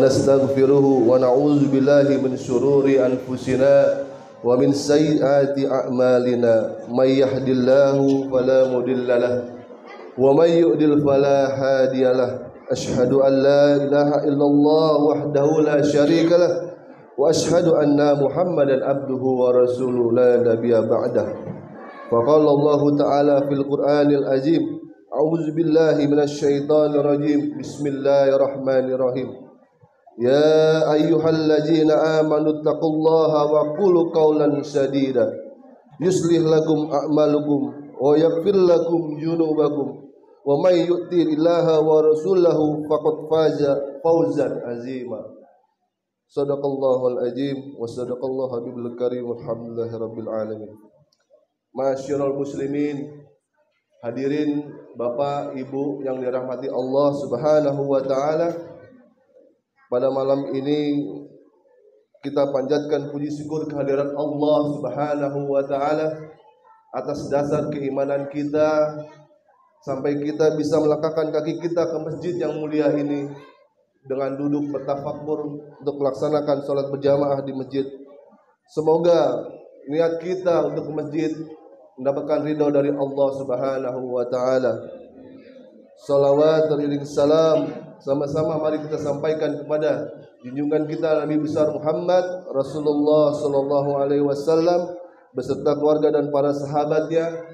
nastaghfiruhu wa na'udzu billahi min syururi anfusina wa min sayyiati a'malina may yahdihillahu fala mudilla lahu wa may yudlil fala hadiyalah. Asyhadu an la ilaha illallah wahdahu la syarika lah wa asyhadu anna Muhammadan abduhu wa rasuluhu la nabiyya ba'dah. Faqala Allah ta'ala fil Qur'anil azim, a'udzu billahi minasy syaithanir rajim. Bismillahirrahmanirrahim. Ya ayyuhalladzina amanu taqullaha wa qulu qawlan sadida yuslih lakum a'malukum wa yaghfir lakum dzunubakum wa may yuti'illaha wa rasulahu faqad faza fawzan azima. Shadaqallahul azim wa sadaqallahu habibul karim walhamdulillahi rabbil alamin. Masyarul muslimin, hadirin Bapak Ibu yang dirahmati Allah Subhanahu wa taala. Pada malam ini kita panjatkan puji syukur kehadirat Allah Subhanahu wa taala atas dasar keimanan kita sampai kita bisa melangkahkan kaki kita ke masjid yang mulia ini dengan duduk bertafakkur untuk melaksanakan salat berjamaah di masjid. Semoga niat kita untuk ke masjid mendapatkan ridha dari Allah Subhanahu wa taala. Salawat teriring salam sama-sama mari kita sampaikan kepada junjungan kita Nabi besar Muhammad Rasulullah sallallahu alaihi wasallam beserta keluarga dan para sahabatnya,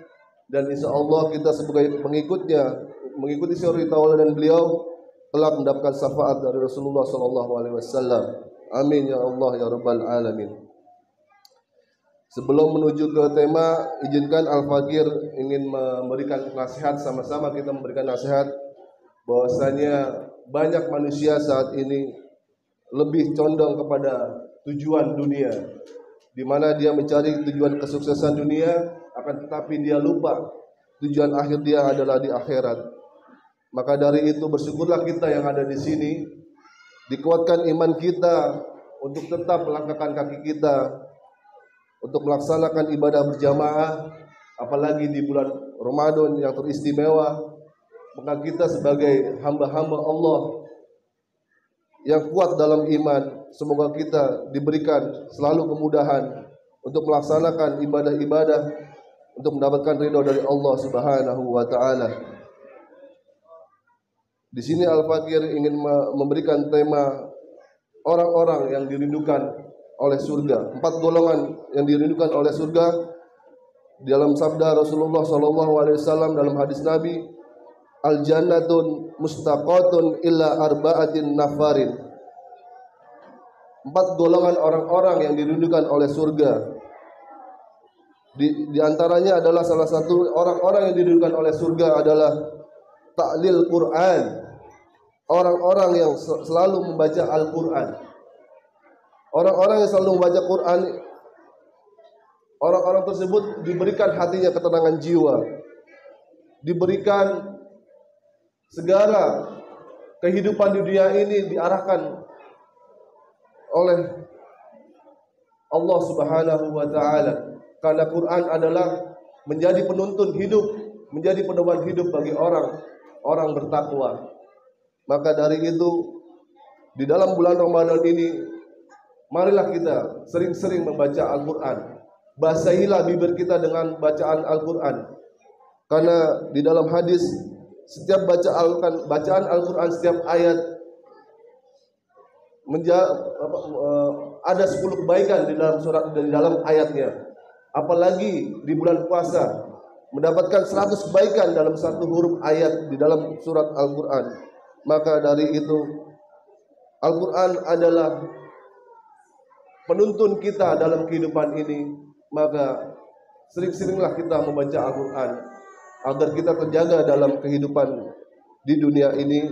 dan insyaallah kita sebagai pengikutnya mengikuti suri tauladan beliau kelak mendapatkan syafaat dari Rasulullah sallallahu alaihi wasallam. Amin ya Allah ya rabbal alamin. Sebelum menuju ke tema, izinkan Al-Fakir ingin memberikan nasihat, sama-sama kita memberikan nasihat bahwasanya banyak manusia saat ini lebih condong kepada tujuan dunia, di mana dia mencari tujuan kesuksesan dunia, akan tetapi dia lupa tujuan akhir dia adalah di akhirat. Maka dari itu bersyukurlah kita yang ada di sini, dikuatkan iman kita untuk tetap melangkahkan kaki kita untuk melaksanakan ibadah berjamaah, apalagi di bulan Ramadan yang teristimewa. Maka kita sebagai hamba-hamba Allah yang kuat dalam iman, semoga kita diberikan selalu kemudahan untuk melaksanakan ibadah-ibadah untuk mendapatkan ridha dari Allah Subhanahu wa taala. Di sini Al-Fakir ingin memberikan tema orang-orang yang dirindukan oleh surga. 4 golongan yang dirindukan oleh surga dalam sabda Rasulullah sallallahu alaihi wasallam dalam hadis Nabi, al-jannatun mustaqatun illa arba'atin nafarin. 4 golongan orang-orang yang dirindukan oleh surga. Di antaranya adalah salah satu orang-orang yang dirindukan oleh surga adalah ta'lil Quran. Orang-orang yang selalu membaca Al-Quran. Orang-orang yang selalu membaca Quran, orang-orang tersebut diberikan hatinya ketenangan jiwa, diberikan segala kehidupan di dunia ini diarahkan oleh Allah Subhanahu wa taala. Karena Quran adalah menjadi penuntun hidup, menjadi pedoman hidup bagi orang bertakwa. Maka dari itu di dalam bulan Ramadan ini marilah kita sering-sering membaca Al-Quran. Basahilah bibir kita dengan bacaan Al-Quran. Karena di dalam hadis setiap bacaan Al-Quran, setiap ayat ada 10 kebaikan di dalam ayatnya. Apalagi di bulan puasa mendapatkan 100 kebaikan dalam 1 huruf ayat di dalam surat Al-Quran. Maka dari itu Al-Quran adalah penuntun kita dalam kehidupan ini. Maka sering-seringlah kita membaca Al-Quran agar kita terjaga dalam kehidupan di dunia ini,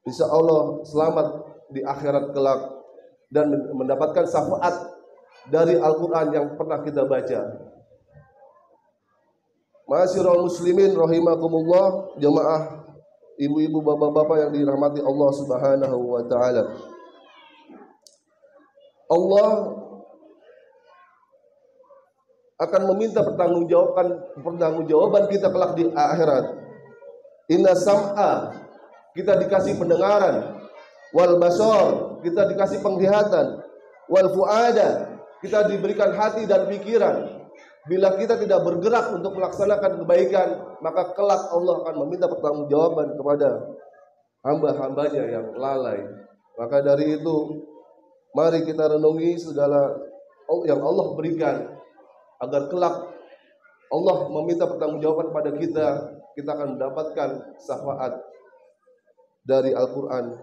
insya Allah selamat di akhirat kelak dan mendapatkan syafaat dari Al-Quran yang pernah kita baca. Ma'asyiral muslimin rahimakumullah, jemaah ibu-ibu, bapak-bapak yang dirahmati Allah Subhanahu wa taala. Allah akan meminta pertanggungjawaban kita kelak di akhirat. Inna sam'a, kita dikasih pendengaran, wal basar, basarah, kita dikasih penglihatan, wal fuada, kita diberikan hati dan pikiran. Bila kita tidak bergerak untuk melaksanakan kebaikan, maka kelak Allah akan meminta pertanggungjawaban kepada hamba-hambanya yang lalai. Maka dari itu, mari kita renungi segala yang Allah berikan, agar kelak Allah meminta pertanggungjawaban kepada kita, kita akan mendapatkan syafaat dari Al-Quran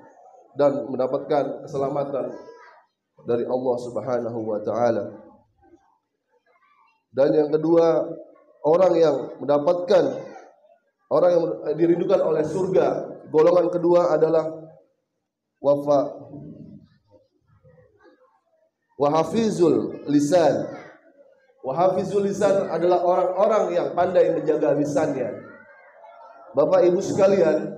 dan mendapatkan keselamatan dari Allah Subhanahu wa Ta'ala. Dan yang kedua, orang yang mendapatkan, orang yang dirindukan oleh surga, golongan kedua adalah wahafizul lisan. Wahafizul lisan adalah orang-orang yang pandai menjaga lisannya. Bapak Ibu sekalian,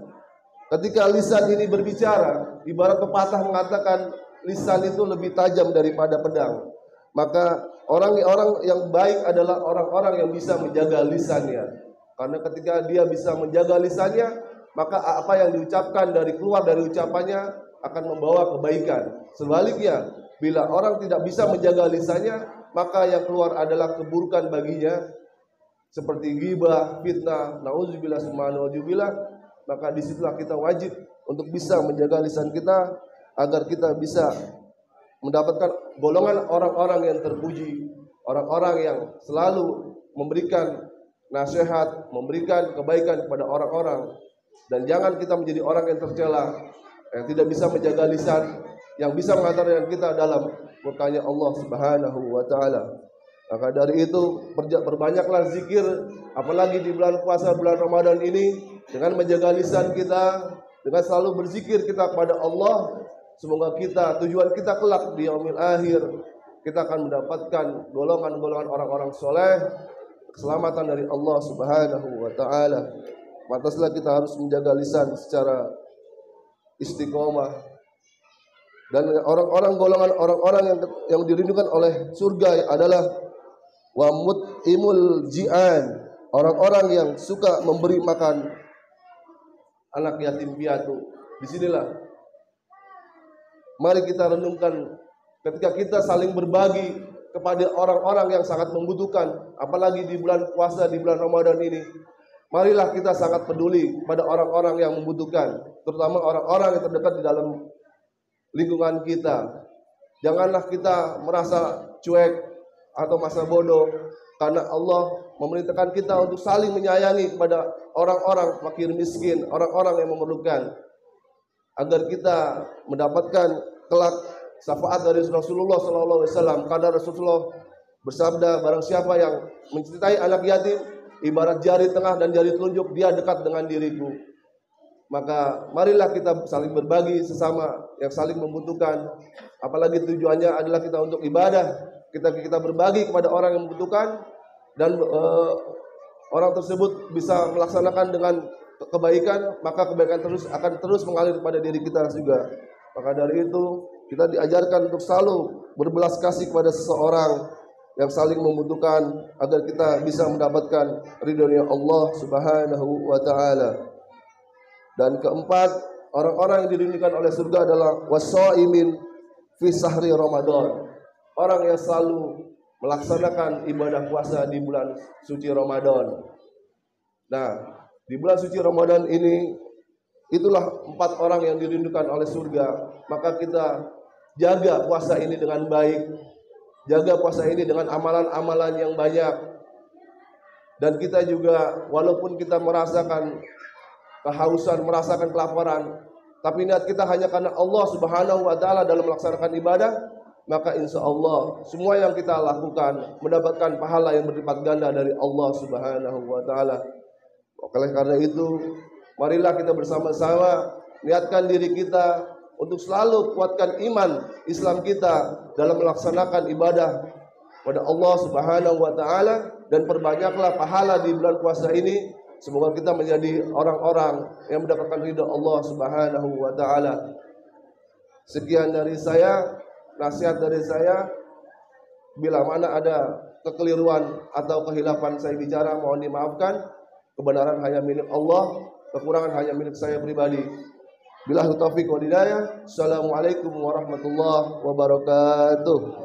ketika lisan ini berbicara, ibarat pepatah mengatakan lisan itu lebih tajam daripada pedang. Maka orang-orang yang baik adalah orang-orang yang bisa menjaga lisannya. Karena ketika dia bisa menjaga lisannya, maka apa yang diucapkan keluar dari ucapannya akan membawa kebaikan. Sebaliknya, bila orang tidak bisa menjaga lisannya, maka yang keluar adalah keburukan baginya, seperti ghibah, fitnah, nauzubillah subhanahu wa ta'ala. Maka disitulah kita wajib untuk bisa menjaga lisan kita, agar kita bisa mendapatkan golongan orang-orang yang terpuji, orang-orang yang selalu memberikan nasihat, memberikan kebaikan kepada orang-orang. Dan jangan kita menjadi orang yang tercela, yang tidak bisa menjaga lisan, yang bisa mengantarkan kita dalam murkanya Allah Subhanahu wa Ta'ala. Maka dari itu, perbanyaklah zikir, apalagi di bulan puasa, bulan Ramadan ini, dengan menjaga lisan kita, dengan selalu berzikir kita kepada Allah. Semoga tujuan kita kelak di yaumil akhir, kita akan mendapatkan golongan-golongan orang-orang soleh, keselamatan dari Allah Subhanahu wa Ta'ala. Pantaslah kita harus menjaga lisan secara istiqomah. Dan golongan orang-orang yang dirindukan oleh surga adalah wa mut'imul ji'an, orang-orang yang suka memberi makan anak yatim piatu. Disinilah mari kita renungkan, ketika kita saling berbagi kepada orang-orang yang sangat membutuhkan, apalagi di bulan puasa, di bulan Ramadan ini, marilah kita sangat peduli pada orang-orang yang membutuhkan, terutama orang-orang yang terdekat di dalam lingkungan kita. Janganlah kita merasa cuek atau masa bodoh, karena Allah memerintahkan kita untuk saling menyayangi kepada orang-orang fakir miskin, orang-orang yang memerlukan, agar kita mendapatkan kelak syafaat dari Rasulullah SAW. Karena Rasulullah bersabda, barang siapa yang mencintai anak yatim, ibarat jari tengah dan jari telunjuk, dia dekat dengan diriku. Maka marilah kita saling berbagi sesama yang saling membutuhkan. Apalagi tujuannya adalah kita untuk ibadah. Kita berbagi kepada orang yang membutuhkan, dan orang tersebut bisa melaksanakan dengan kebaikan, maka kebaikan akan terus mengalir kepada diri kita juga. Maka dari itu kita diajarkan untuk selalu berbelas kasih kepada seseorang yang saling membutuhkan, agar kita bisa mendapatkan ridhonya Allah Subhanahu wa Ta'ala. Dan keempat, orang-orang yang dirindukan oleh surga adalah wasaimin fi sahri Ramadan, orang yang selalu melaksanakan ibadah puasa di bulan suci Ramadan. Nah, di bulan suci Ramadan ini, itulah 4 orang yang dirindukan oleh surga. Maka kita jaga puasa ini dengan baik, jaga puasa ini dengan amalan-amalan yang banyak. Dan kita juga, walaupun kita merasakan kehausan, merasakan kelaparan, tapi niat kita hanya karena Allah Subhanahu wa Ta'ala dalam melaksanakan ibadah, maka insya Allah semua yang kita lakukan mendapatkan pahala yang berlipat ganda dari Allah Subhanahu wa Ta'ala. Oleh karena itu, marilah kita bersama-sama niatkan diri kita untuk selalu kuatkan iman Islam kita dalam melaksanakan ibadah pada Allah Subhanahu wa Ta'ala, dan perbanyaklah pahala di bulan puasa ini. Semoga kita menjadi orang-orang yang mendapatkan ridha Allah Subhanahu wa Ta'ala. Sekian dari saya, nasihat dari saya. Bila mana ada kekeliruan atau kehilafan saya bicara, mohon dimaafkan. Kebenaran hanya milik Allah, kekurangan hanya milik saya pribadi. Billahi taufiq wal hidayah. Assalamualaikum warahmatullahi wabarakatuh.